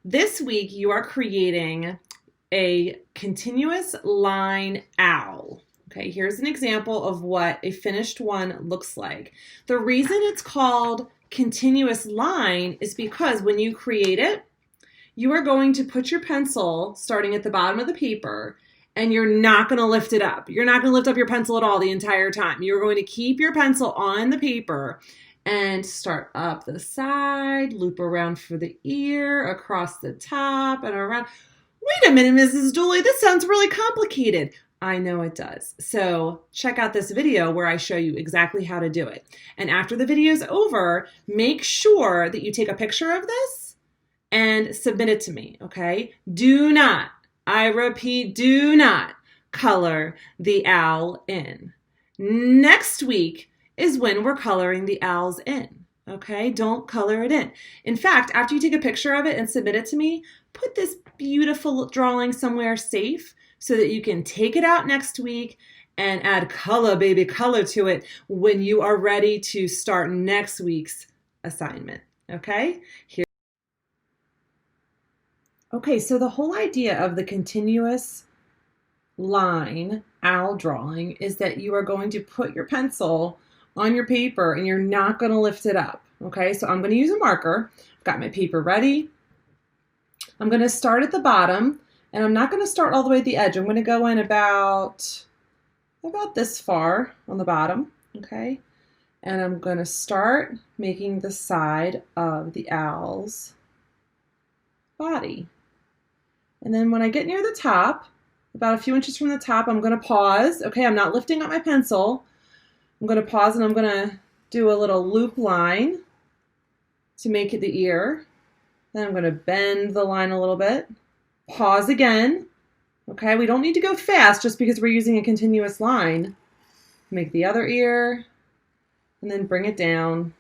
This week you are creating a continuous line owl. Okay, here's an example of what a finished one looks like. The reason it's called continuous line is because when you create it, you are going to put your pencil starting at the bottom of the paper and you're not going to lift it up. You're not going to lift up your pencil at all the entire time. You're going to keep your pencil on the paper and start up the side, loop around for the ear, across the top, and around. Wait a minute, Mrs. Dooley, this sounds really complicated. I know it does. So check out this video where I show you exactly how to do it. And after the video is over, make sure that you take a picture of this and submit it to me, okay? Do not, I repeat, do not color the owl in. Next week is when we're coloring the owls in, okay? Don't color it in. In fact, after you take a picture of it and submit it to me, put this beautiful drawing somewhere safe so that you can take it out next week and add color, baby, color to it when you are ready to start next week's assignment, okay? Okay, so the whole idea of the continuous line owl drawing is that you are going to put your pencil on your paper and you're not going to lift it up. Okay, so I'm going to use a marker. I've got my paper ready. I'm going to start at the bottom and I'm not going to start all the way at the edge. I'm going to go in about this far on the bottom. Okay, and I'm going to start making the side of the owl's body. And then when I get near the top, about a few inches from the top, I'm going to pause. Okay, I'm not lifting up my pencil. I'm going to pause and I'm going to do a little loop line to make it the ear. Then I'm going to bend the line a little bit. Pause again. Okay, we don't need to go fast just because we're using a continuous line. Make the other ear and then bring it down.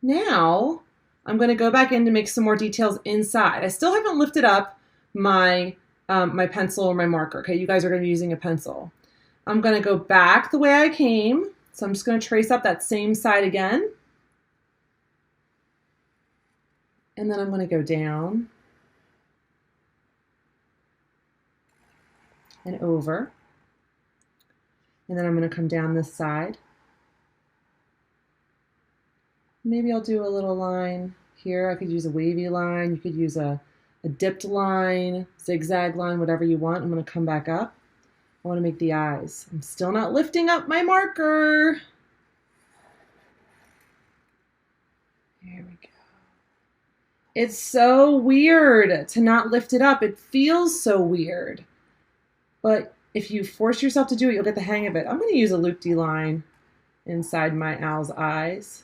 Now, I'm going to go back in to make some more details inside. I still haven't lifted up my my pencil or my marker. Okay, you guys are going to be using a pencil. I'm going to go back the way I came. So I'm just going to trace up that same side again. And then I'm going to go down and over. And then I'm going to come down this side. Maybe I'll do a little line here. I could use a wavy line. You could use a dipped line, zigzag line, whatever you want. I'm going to come back up. I want to make the eyes. I'm still not lifting up my marker. Here we go. It's so weird to not lift it up. It feels so weird. But if you force yourself to do it, you'll get the hang of it. I'm going to use a loop-de line inside my owl's eyes.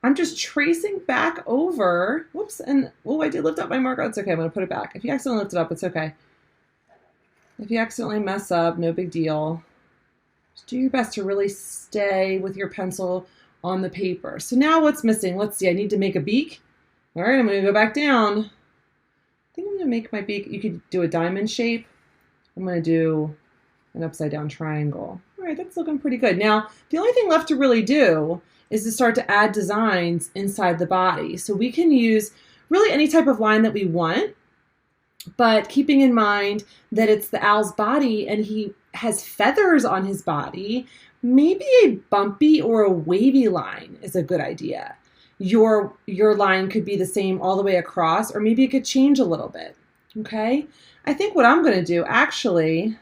I'm just tracing back over. Whoops, and oh, I did lift up my marker. It's okay, I'm going to put it back. If you accidentally lift it up, it's okay. If you accidentally mess up, no big deal. Just do your best to really stay with your pencil on the paper. So now what's missing? Let's see, I need to make a beak. All right, I'm going to go back down. I think I'm going to make my beak, you could do a diamond shape. I'm going to do an upside down triangle. All right, that's looking pretty good. Now, the only thing left to really do is to start to add designs inside the body. So we can use really any type of line that we want, but keeping in mind that it's the owl's body and he has feathers on his body, maybe a bumpy or a wavy line is a good idea. Your line could be the same all the way across, or maybe it could change a little bit, okay? I think what I'm going to do actually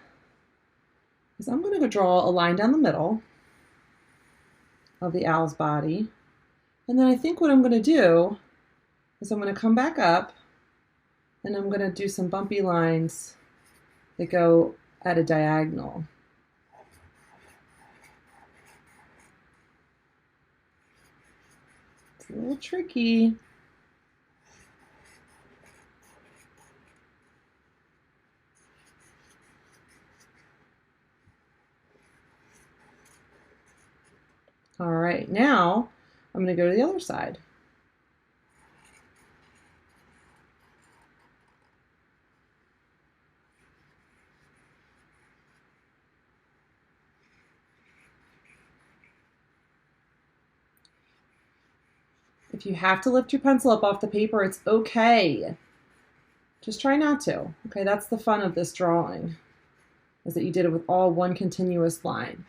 is I'm going to go draw a line down the middle of the owl's body. And then I think what I'm going to do is I'm going to come back up and I'm going to do some bumpy lines that go at a diagonal. It's a little tricky. All right, now I'm going to go to the other side. If you have to lift your pencil up off the paper, it's okay. Just try not to. Okay, that's the fun of this drawing, is that you did it with all one continuous line.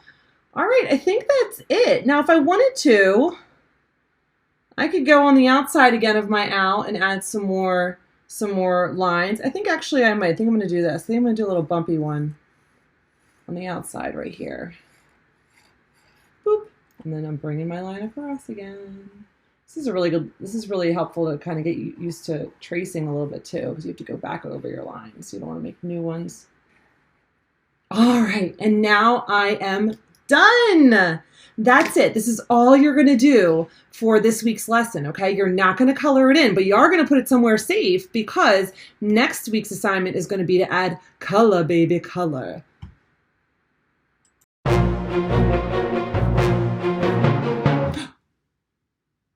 All right, I think that's it. Now, if I wanted to, I could go on the outside again of my owl and add some more lines. I think actually I might. I think I'm going to do this. I think I'm going to do a little bumpy one on the outside right here. Boop. And then I'm bringing my line across again. This is really helpful to kind of get you used to tracing a little bit too, because you have to go back over your lines. You don't want to make new ones. All right, and now I am done. That's it. This is all you're going to do for this week's lesson, okay? You're not going to color it in, but you are going to put it somewhere safe, because next week's assignment is going to be to add color, baby, color.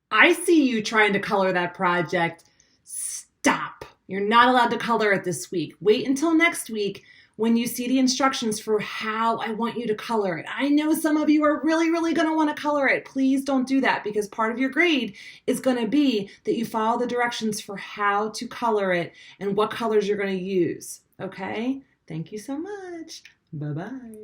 I see you trying to color that project. Stop. You're not allowed to color it this week. Wait until next week when you see the instructions for how I want you to color it. I know some of you are really, really going to want to color it. Please don't do that, because part of your grade is going to be that you follow the directions for how to color it and what colors you're going to use. Okay? Thank you so much. Bye-bye.